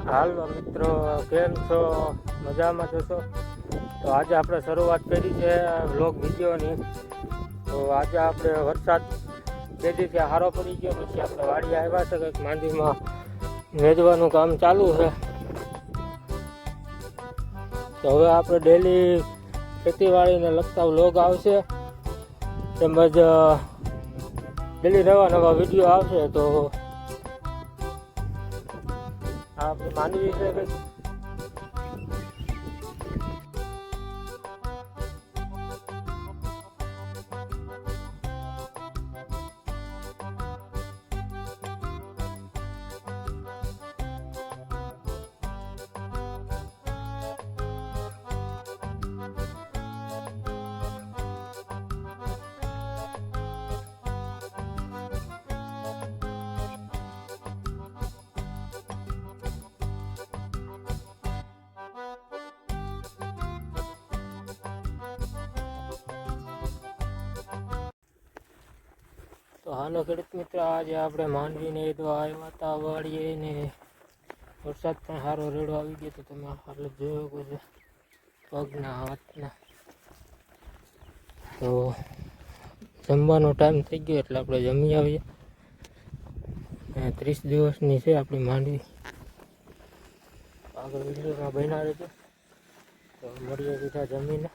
હાલો મિત્રો, કેમ છો? મજામાં છો? તો આજે આપણે શરૂઆત કરી છે વ્લોગ વિડીયોની. તો આજે આપણે વરસાદ તેથી ત્યાં સારો પડી ગયો, પછી આપણે વાડી આવ્યા છે કંઈક માંડવીમાં વેચવાનું કામ ચાલુ છે. તો હવે આપણે ડેલી ખેતીવાડીને લગતા વ્લોગ આવશે, તેમજ ડેલી નવા વિડીયો આવશે. તો આપણે માંડવી છે કંઈક તો હાલો ખેડૂત મિત્ર, આજે આપણે માંડવીને તો આવ્યા હતા વાળીએ ને વરસાદ પણ સારો રેડો આવી ગયો. તો તમે હાલત જોઈ શકો છો પગના હાથના. તો જમવાનો ટાઈમ થઈ ગયો એટલે આપણે જમી આવીએ. 30 દિવસની છે આપણી માંડવી. આગળ વિડીયોમાં બન્યા રહેજો. તો મળીએ સીધા જમીને.